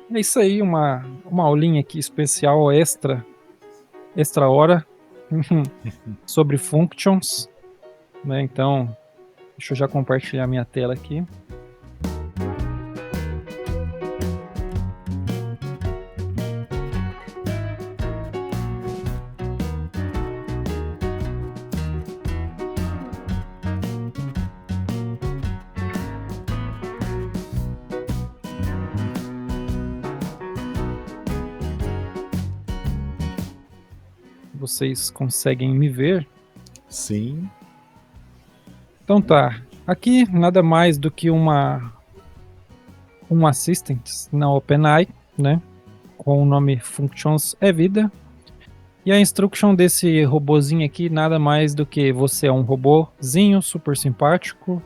É isso aí, uma aulinha aqui especial extra hora sobre functions, né? Então, deixa eu já compartilhar minha tela aqui. Vocês conseguem me ver? Sim. Então tá. Aqui nada mais do que um assistant na OpenAI, né? Com o nome functions é vida. E a instruction desse robozinho aqui nada mais do que você é um robozinho super simpático.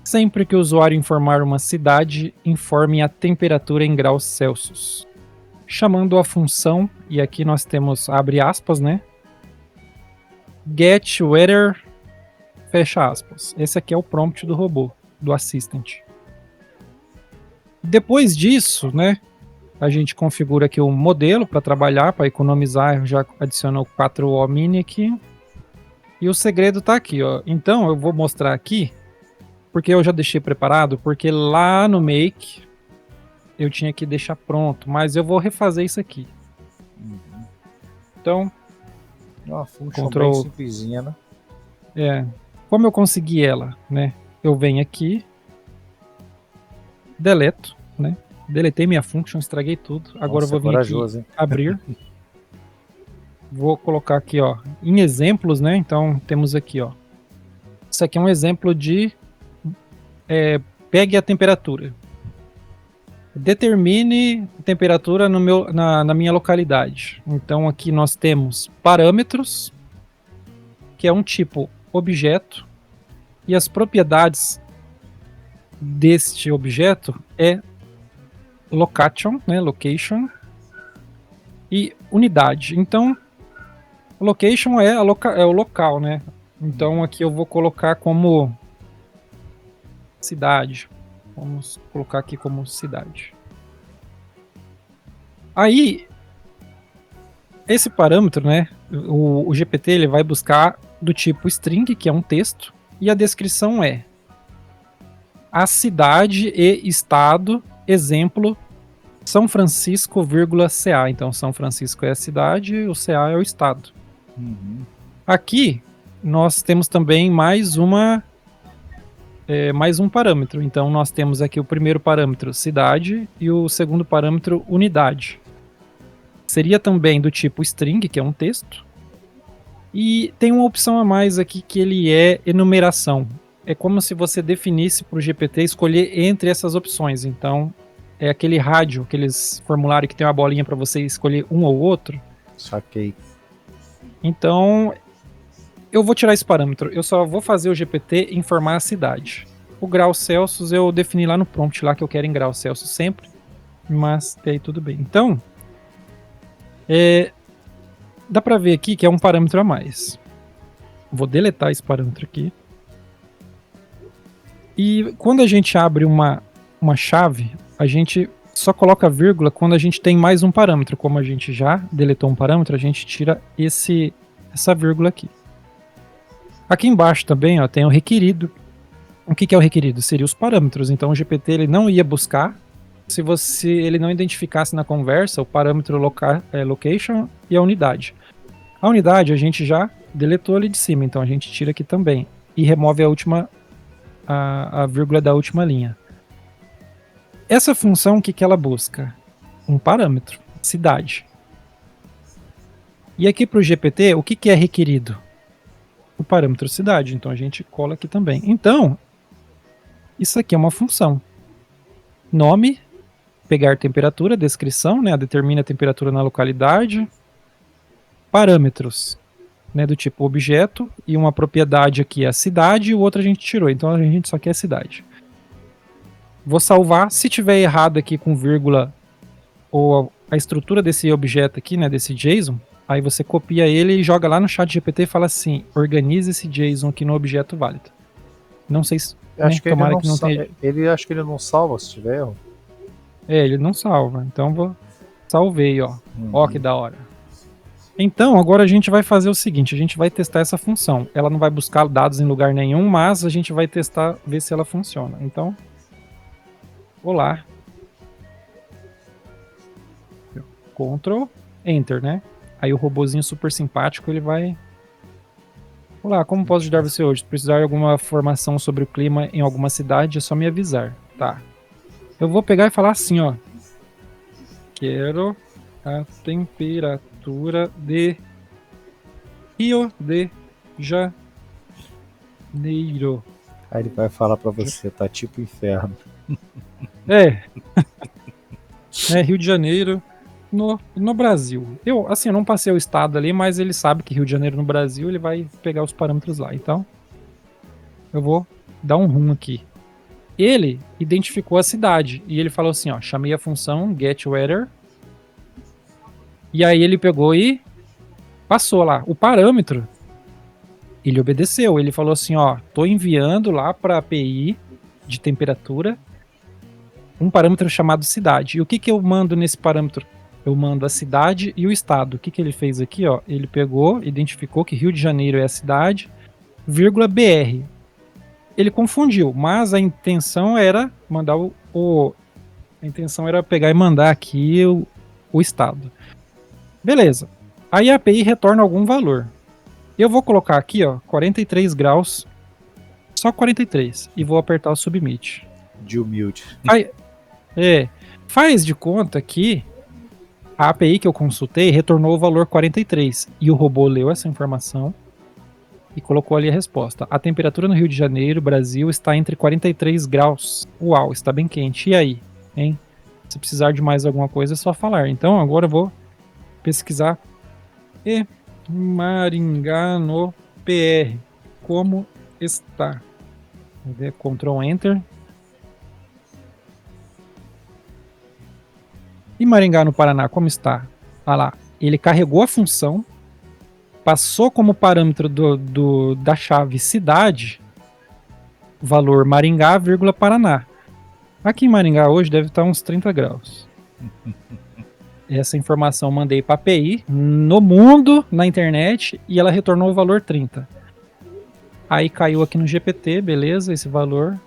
Sempre que o usuário informar uma cidade, informe a temperatura em graus Celsius. Chamando a função, e aqui nós temos, abre aspas, né? Get weather, fecha aspas. Esse aqui é o prompt do robô, do assistant. Depois disso, né? A gente configura aqui o modelo para trabalhar, para economizar, já adicionou 4O mini aqui. E o segredo tá aqui, ó. Então eu vou mostrar aqui, porque eu já deixei preparado, porque lá no Make eu tinha que deixar pronto, mas eu vou refazer isso aqui. Então, Uma função bem simplesinha, né? Como eu consegui ela, né? Eu venho aqui, deleto, né? Deletei minha function, estraguei tudo. Agora eu vou vir aqui, hein? abrir. Vou colocar aqui, ó, em exemplos, né? Então temos aqui, ó. Isso aqui é um exemplo de pegue a temperatura. Determine a temperatura na minha localidade. Então aqui nós temos parâmetros, que é um tipo objeto, e as propriedades deste objeto é location, né? Location e unidade. Então, location é o local, né? Então aqui eu vou colocar como cidade. Vamos colocar aqui como cidade. Aí, esse parâmetro, né? O GPT ele vai buscar do tipo string, que é um texto, e a descrição é a cidade e estado, exemplo, São Francisco, CA. Então, São Francisco é a cidade e o CA é o estado. Uhum. Aqui, nós temos também mais um parâmetro. Então, nós temos aqui o primeiro parâmetro, cidade, e o segundo parâmetro, unidade. Seria também do tipo string, que é um texto. E tem uma opção a mais aqui que ele é enumeração. É como se você definisse para o GPT escolher entre essas opções. Então, é aquele rádio, aqueles formulários que tem uma bolinha para você escolher um ou outro. Saquei. Então, eu vou tirar esse parâmetro. Eu só vou fazer o GPT informar a cidade. O grau Celsius eu defini lá no prompt lá que eu quero em grau Celsius sempre. Mas aí tudo bem. Então, dá para ver aqui que é um parâmetro a mais. Vou deletar esse parâmetro aqui. E quando a gente abre uma chave, a gente só coloca vírgula quando a gente tem mais um parâmetro. Como a gente já deletou um parâmetro, a gente tira essa vírgula aqui. Aqui embaixo também, ó, tem o requerido. O que é o requerido? Seria os parâmetros. Então o GPT ele não ia buscar se ele não identificasse na conversa o parâmetro location e a unidade. A unidade a gente já deletou ali de cima, então a gente tira aqui também. E remove a vírgula da última linha. Essa função, o que ela busca? Um parâmetro, cidade. E aqui para o GPT, o que é requerido? O parâmetro cidade, então a gente cola aqui também. Então, isso aqui é uma função. Nome, pegar temperatura, descrição, né? Determina a temperatura na localidade. Parâmetros, né? Do tipo objeto, e uma propriedade aqui é a cidade, e o outro a gente tirou, então a gente só quer a cidade. Vou salvar, se tiver errado aqui com vírgula ou a estrutura desse objeto aqui, né, desse JSON, aí você copia ele e joga lá no chat GPT e fala assim, organize esse JSON aqui no objeto válido. Não sei se, acho que tomara que não tenha... Ele acho que ele não salva se tiver erro. Ele não salva. Então salvei, ó. Uhum. Ó que da hora. Então, agora a gente vai fazer o seguinte, a gente vai testar essa função. Ela não vai buscar dados em lugar nenhum, mas a gente vai testar, ver se ela funciona. Então, olá. Ctrl, Enter, né? Aí o robozinho super simpático, ele vai... Olá, como posso ajudar você hoje? Se precisar de alguma informação sobre o clima em alguma cidade, é só me avisar. Tá. Eu vou pegar e falar assim, ó. Quero a temperatura de Rio de Janeiro. Aí ele vai falar pra você, tá tipo inferno. É, Rio de Janeiro no Brasil. Eu não passei o estado ali, mas ele sabe que Rio de Janeiro no Brasil, ele vai pegar os parâmetros lá. Então, eu vou dar um rum aqui. Ele identificou a cidade e ele falou assim, ó, chamei a função getWeather. E aí ele pegou e passou lá. O parâmetro, ele obedeceu. Ele falou assim, ó, tô enviando lá para a API de temperatura um parâmetro chamado cidade. E o que eu mando nesse parâmetro? Eu mando a cidade e o estado. O que ele fez aqui, ó? Ele pegou, identificou que Rio de Janeiro é a cidade, vírgula BR. Ele confundiu, mas a intenção era mandar a intenção era pegar e mandar aqui o estado. Beleza. Aí a API retorna algum valor. Eu vou colocar aqui, ó, 43 graus, só 43, e vou apertar o submit. De humilde. Faz de conta que a API que eu consultei retornou o valor 43, e o robô leu essa informação e colocou ali a resposta. A temperatura no Rio de Janeiro, Brasil, está entre 43 graus. Uau, está bem quente. E aí, hein? Se precisar de mais alguma coisa, é só falar. Então, agora eu vou pesquisar Maringá no PR. Como está? Ctrl Enter. E Maringá no Paraná, como está? Olha lá, ele carregou a função, passou como parâmetro da chave cidade, valor Maringá, vírgula Paraná. Aqui em Maringá hoje deve estar uns 30 graus. Essa informação mandei para a API, no mundo, na internet, e ela retornou o valor 30. Aí caiu aqui no GPT, beleza, esse valor.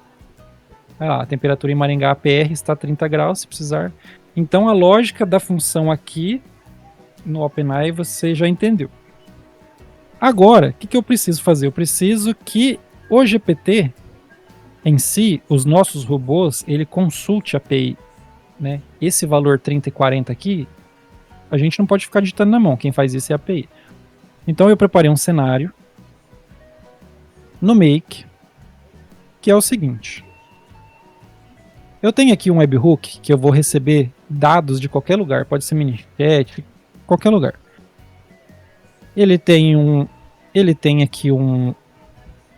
Olha lá, a temperatura em Maringá PR está 30 graus, se precisar. Então a lógica da função aqui no OpenAI você já entendeu. Agora, o que eu preciso fazer? Eu preciso que o GPT em si, os nossos robôs, ele consulte a API, né? Esse valor 30 e 40 aqui, a gente não pode ficar digitando na mão, quem faz isso é a API. Então eu preparei um cenário no Make, que é o seguinte. Eu tenho aqui um webhook que eu vou receber dados de qualquer lugar, pode ser minichat, qualquer lugar. Ele tem aqui um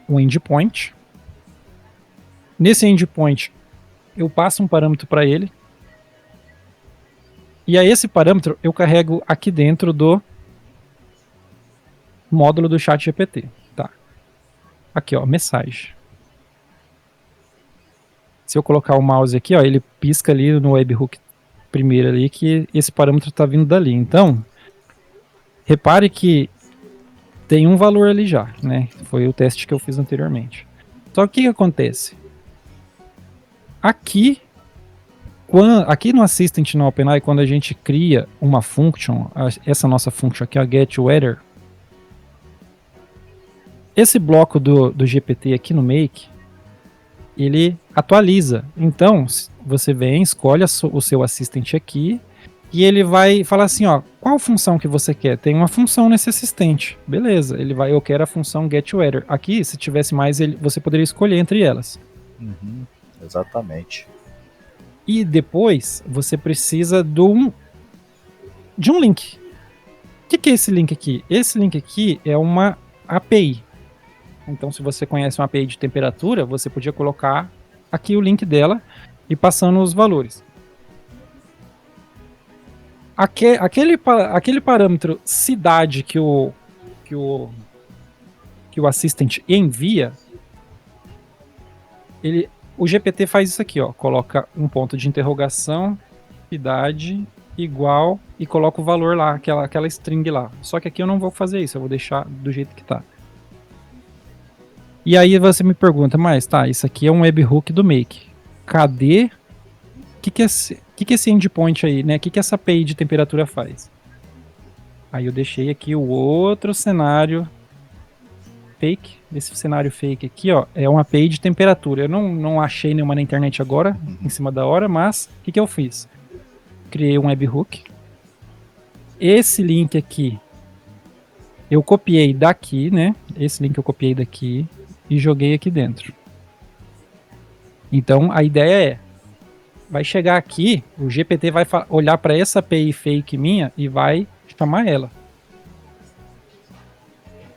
endpoint. Nesse endpoint, eu passo um parâmetro para ele. E a esse parâmetro eu carrego aqui dentro do módulo do ChatGPT. Tá. Aqui, ó, mensagem. Se eu colocar o mouse aqui, ó, ele pisca ali no webhook primeiro ali que esse parâmetro está vindo dali. Então, repare que tem um valor ali já, né? Foi o teste que eu fiz anteriormente. Só que o que acontece? Aqui no Assistant no OpenAI, quando a gente cria uma function, essa nossa function aqui, a getWeather, esse bloco do GPT aqui no Make, ele atualiza. Então, você vem, escolhe o seu assistente aqui, e ele vai falar assim, ó, qual função que você quer? Tem uma função nesse assistente. Beleza, eu quero a função getWeather. Aqui, se tivesse mais, você poderia escolher entre elas. Uhum, exatamente. E depois, você precisa de um link. O que é esse link aqui? Esse link aqui é uma API. Então, se você conhece uma API de temperatura, você podia colocar aqui o link dela e passando os valores. Aquele parâmetro cidade que o Assistant envia, o GPT faz isso aqui, ó, coloca um ponto de interrogação cidade igual e coloco o valor lá, aquela string lá. Só que aqui eu não vou fazer isso, eu vou deixar do jeito que tá. E aí você me pergunta, mas tá, isso aqui é um webhook do Make. Cadê? O que é esse endpoint aí, né? O que essa API de temperatura faz? Aí eu deixei aqui o outro cenário fake. Esse cenário fake aqui, ó, é uma API de temperatura. Eu não achei nenhuma na internet agora, em cima da hora, mas o que eu fiz? Criei um webhook. Esse link aqui eu copiei daqui, né? Esse link eu copiei daqui e joguei aqui dentro. Então a ideia é, vai chegar aqui, o GPT vai olhar para essa API fake minha e vai chamar ela.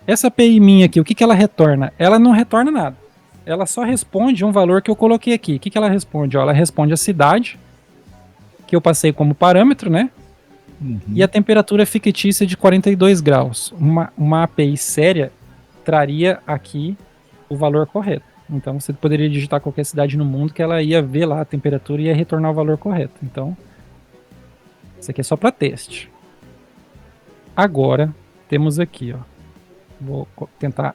Essa API minha aqui, o que ela retorna? Ela não retorna nada. Ela só responde um valor que eu coloquei aqui. O que ela responde? Ela responde a cidade, que eu passei como parâmetro, né? E a temperatura fictícia de 42 graus. Uma API séria traria aqui o valor correto. Então você poderia digitar qualquer cidade no mundo que ela ia ver lá a temperatura e ia retornar o valor correto. Então, isso aqui é só para teste. Agora, temos aqui, ó. Vou tentar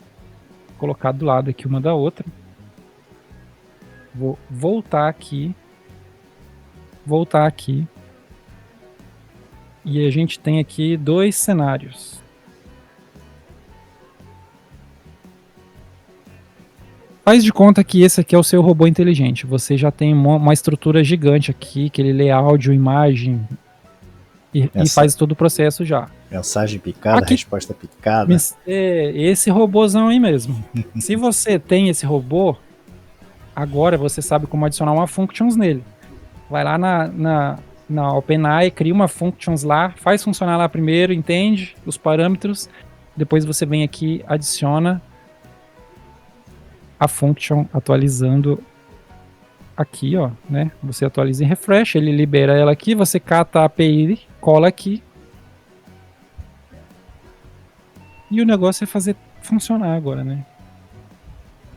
colocar do lado aqui uma da outra. Vou voltar aqui. E a gente tem aqui dois cenários. Faz de conta que esse aqui é o seu robô inteligente. Você já tem uma estrutura gigante aqui, que ele lê áudio, imagem e faz todo o processo já. Mensagem picada, aqui, resposta picada. Esse robôzão aí mesmo. Se você tem esse robô, agora você sabe como adicionar uma functions nele. Vai lá na OpenAI, cria uma functions lá, faz funcionar lá primeiro, entende os parâmetros, depois você vem aqui, adiciona a function atualizando aqui, ó, né? Você atualiza em refresh, ele libera ela aqui, você cata a API, cola aqui. E o negócio é fazer funcionar agora, né?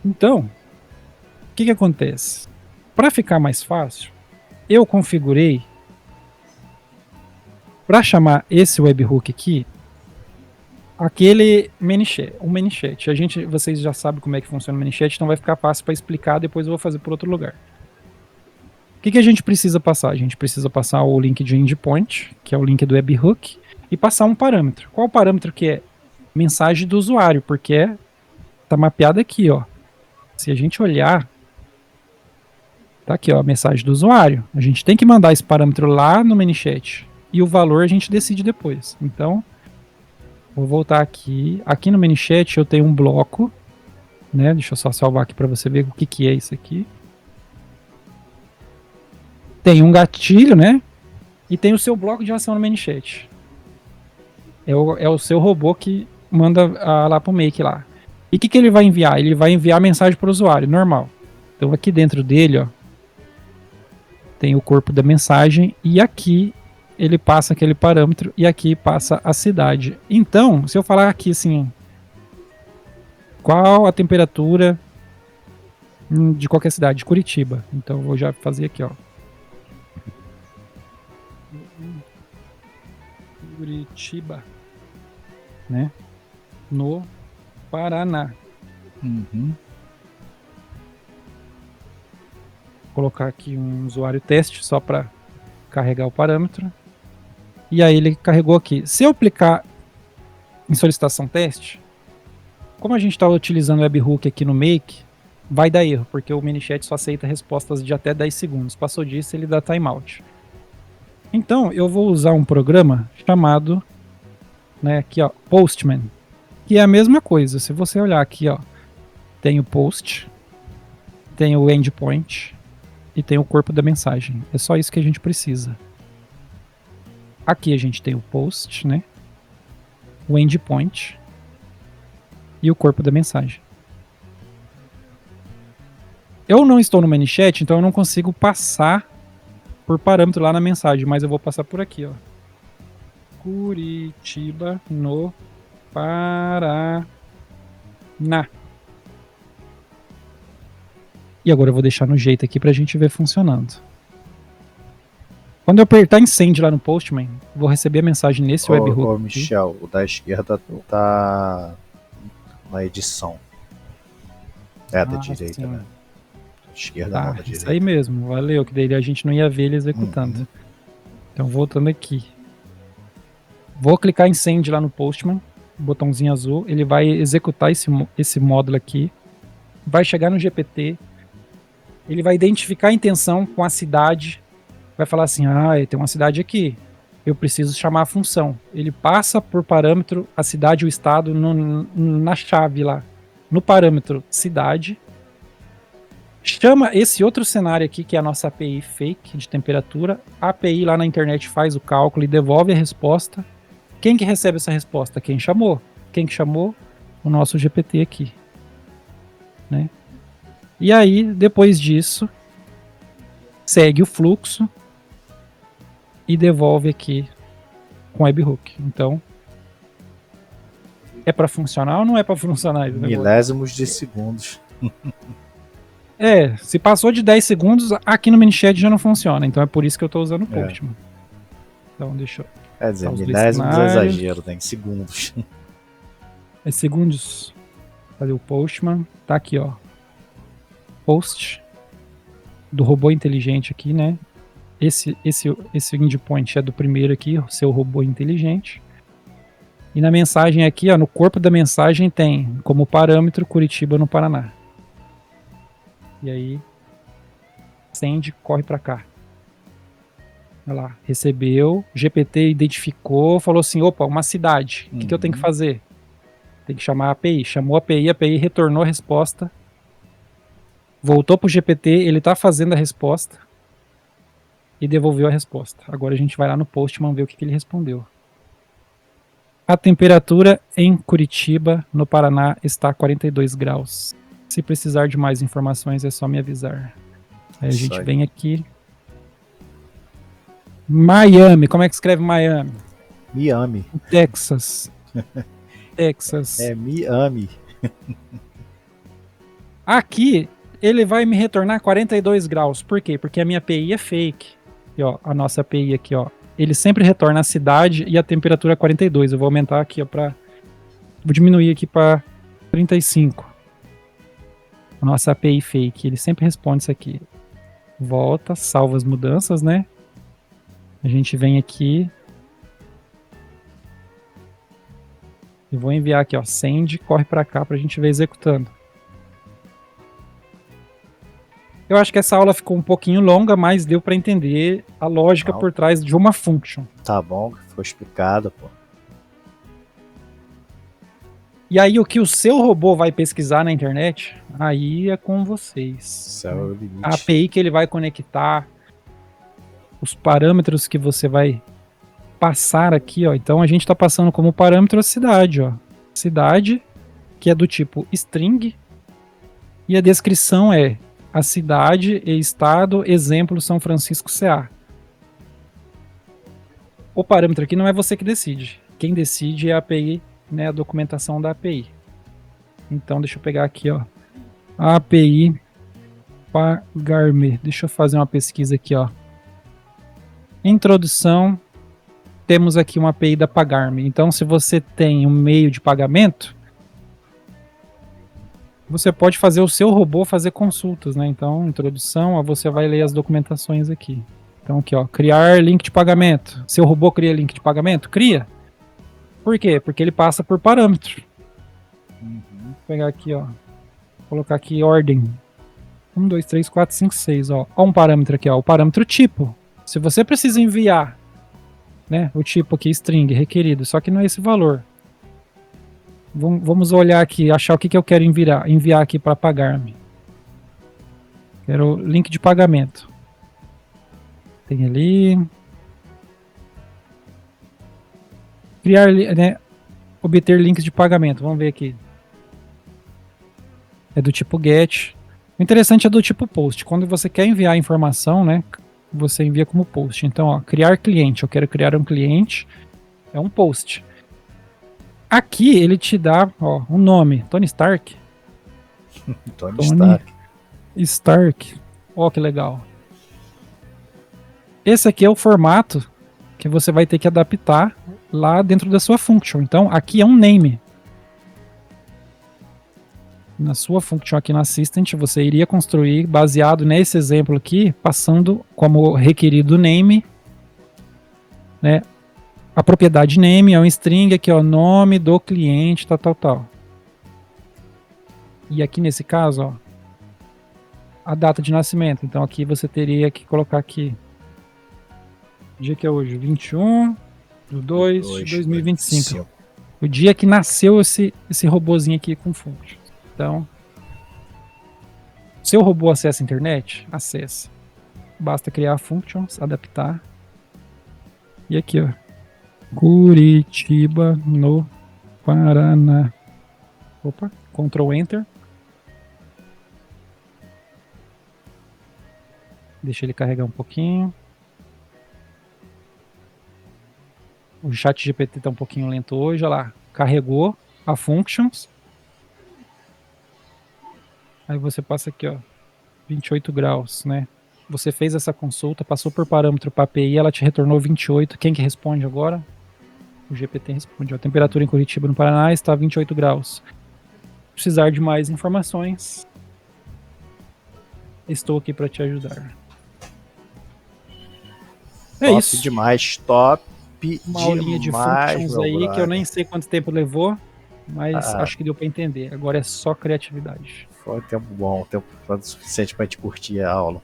Então, o que acontece? Para ficar mais fácil, eu configurei para chamar esse webhook aqui, aquele ManyChat, o ManyChat. Vocês já sabem como é que funciona o ManyChat, então vai ficar fácil para explicar, depois eu vou fazer por outro lugar. O que a gente precisa passar? A gente precisa passar o link de endpoint, que é o link do webhook, e passar um parâmetro. Qual o parâmetro que é? Mensagem do usuário, porque tá mapeado aqui, ó. Se a gente olhar, tá aqui, ó, a mensagem do usuário. A gente tem que mandar esse parâmetro lá no ManyChat. E o valor a gente decide depois. Então, vou voltar aqui. Aqui no ManyChat eu tenho um bloco, né? Deixa eu só salvar aqui para você ver o que é isso aqui. Tem um gatilho, né? E tem o seu bloco de ação no ManyChat. É o seu robô que manda lá pro Make lá. E o que ele vai enviar? Ele vai enviar a mensagem para o usuário, normal. Então aqui dentro dele, ó, tem o corpo da mensagem e aqui ele passa aquele parâmetro e aqui passa a cidade. Então, se eu falar aqui assim, qual a temperatura de qualquer cidade, de Curitiba. Então eu vou já fazer aqui, ó. Curitiba, né? No Paraná. Vou colocar aqui um usuário teste só para carregar o parâmetro. E aí ele carregou aqui. Se eu aplicar em solicitação teste, como a gente está utilizando o webhook aqui no Make, vai dar erro, porque o ManyChat só aceita respostas de até 10 segundos. Passou disso, ele dá timeout. Então, eu vou usar um programa chamado, né, aqui, ó, Postman, que é a mesma coisa. Se você olhar aqui, ó, tem o post, tem o endpoint e tem o corpo da mensagem. É só isso que a gente precisa. Aqui a gente tem o post, né, o endpoint e o corpo da mensagem. Eu não estou no ManyChat, então eu não consigo passar por parâmetro lá na mensagem, mas eu vou passar por aqui, ó. Curitiba, no Paraná. E agora eu vou deixar no jeito aqui pra gente ver funcionando. Quando eu apertar em send lá no Postman, vou receber a mensagem nesse webhook. Ô, Michel, o da esquerda tá na edição. É, da direita, sim. né? Da esquerda não, da direita. Isso aí mesmo, valeu, que daí a gente não ia ver ele executando. Então, voltando aqui. Vou clicar em send lá no Postman, botãozinho azul, ele vai executar esse módulo aqui, vai chegar no GPT, ele vai identificar a intenção com a cidade, vai falar assim, tem uma cidade aqui, eu preciso chamar a função. Ele passa por parâmetro a cidade e o estado na chave lá, no parâmetro cidade, chama esse outro cenário aqui, que é a nossa API fake de temperatura, a API lá na internet faz o cálculo e devolve a resposta. Quem que recebe essa resposta? Quem chamou. Quem que chamou? O nosso GPT aqui. Né? E aí, depois disso, segue o fluxo e devolve aqui com webhook. Então, é para funcionar ou não é para funcionar? Milésimos de segundos. Se passou de 10 segundos, aqui no Minichat já não funciona. Então é por isso que eu estou usando o Postman. Então, deixa eu... Quer dizer, milésimos é exagero, né? Em segundos. É segundos. Cadê o Postman? Tá aqui, ó. Post do robô inteligente aqui, né? Esse endpoint é do primeiro aqui, o seu robô inteligente. E na mensagem aqui, ó, no corpo da mensagem tem como parâmetro Curitiba, no Paraná. E aí, send, corre para cá. Olha lá, recebeu, GPT identificou, falou assim, opa, uma cidade, o que eu tenho que fazer? Tem que chamar a API, chamou a API retornou a resposta, voltou pro GPT, ele tá fazendo a resposta e devolveu a resposta. Agora a gente vai lá no Postman ver o que ele respondeu. A temperatura em Curitiba, no Paraná, está 42 graus. Se precisar de mais informações, é só me avisar. Aí a gente vem aqui. Miami, como é que escreve Miami? Miami. Texas. Texas. É Miami. Aqui, ele vai me retornar 42 graus. Por quê? Porque a minha API é fake. E, ó, a nossa API aqui, ó. Ele sempre retorna a cidade e a temperatura 42. Eu vou aumentar aqui, ó, vou diminuir aqui para 35. A nossa API fake, ele sempre responde isso aqui. Volta, salva as mudanças, né? A gente vem aqui e vou enviar aqui, ó, send, corre para cá pra gente ver executando. Eu acho que essa aula ficou um pouquinho longa, mas deu para entender a lógica por trás de uma function. Tá bom, foi explicado, pô. E aí o que o seu robô vai pesquisar na internet, aí é com vocês. Isso é o limite. A API que ele vai conectar, os parâmetros que você vai passar aqui, ó. Então a gente está passando como parâmetro a cidade, ó. Cidade, que é do tipo string, e a descrição é a cidade e estado, exemplo, São Francisco CA. O parâmetro aqui não é você que decide. Quem decide é a API, né, a documentação da API. Então deixa eu pegar aqui, ó, a API pagar-me. Deixa eu fazer uma pesquisa aqui, ó. Introdução, temos aqui uma API da pagar-me. Então se você tem um meio de pagamento, você pode fazer o seu robô fazer consultas, né? Então, introdução, ó, você vai ler as documentações aqui. Então aqui, ó, criar link de pagamento. Seu robô cria link de pagamento? Cria. Por quê? Porque ele passa por parâmetro. Vou pegar aqui, ó. Colocar aqui ordem. 1, 2, 3, 4, 5, 6, ó. Ó um parâmetro aqui, ó. O parâmetro tipo. Se você precisa enviar, né, o tipo aqui, string, requerido, só que não é esse valor. Vamos olhar aqui, achar o que eu quero enviar aqui para pagar-me. Quero link de pagamento. Tem ali... Criar, né, obter links de pagamento. Vamos ver aqui. É do tipo get. O interessante é do tipo post. Quando você quer enviar informação, né, você envia como post. Então, ó, criar cliente. Eu quero criar um cliente. É um post. Aqui ele te dá, ó, um nome. Tony Stark. Tony Stark. Stark. Ó, que legal. esse aqui é o formato que você vai ter que adaptar lá dentro da sua function. Então, aqui é um name. Na sua function aqui no Assistant, você iria construir baseado nesse exemplo aqui, passando como requerido name, né? A propriedade name é um string, aqui é o nome do cliente, tal. E aqui nesse caso, ó, a data de nascimento. Então aqui você teria que colocar aqui, o dia que é hoje, 21/2/2025. O dia que nasceu esse robozinho aqui com function. Então, seu robô acessa a internet? Acessa. Basta criar functions, adaptar. E aqui, ó. Curitiba, no Paraná. Opa, Ctrl Enter. Deixa ele carregar um pouquinho. O chat GPT tá um pouquinho lento hoje, olha lá. Carregou a functions. Aí você passa aqui, ó, 28 graus, né? Você fez essa consulta, passou por parâmetro para API, ela te retornou 28. Quem que responde agora? O GPT responde. A temperatura em Curitiba, no Paraná, está 28 graus. Se precisar de mais informações, estou aqui para te ajudar. É Top isso. demais, top Uma demais, aulinha de functions aí, brother. que eu nem sei quanto tempo levou, mas acho que deu para entender. Agora é só criatividade. Foi um tempo bom, tempo suficiente pra gente curtir a aula.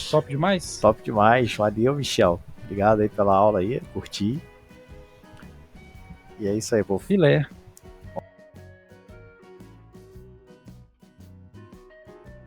Top demais? Top demais, valeu, Michel. Obrigado aí pela aula aí, curti. E é isso aí, povo. Filé.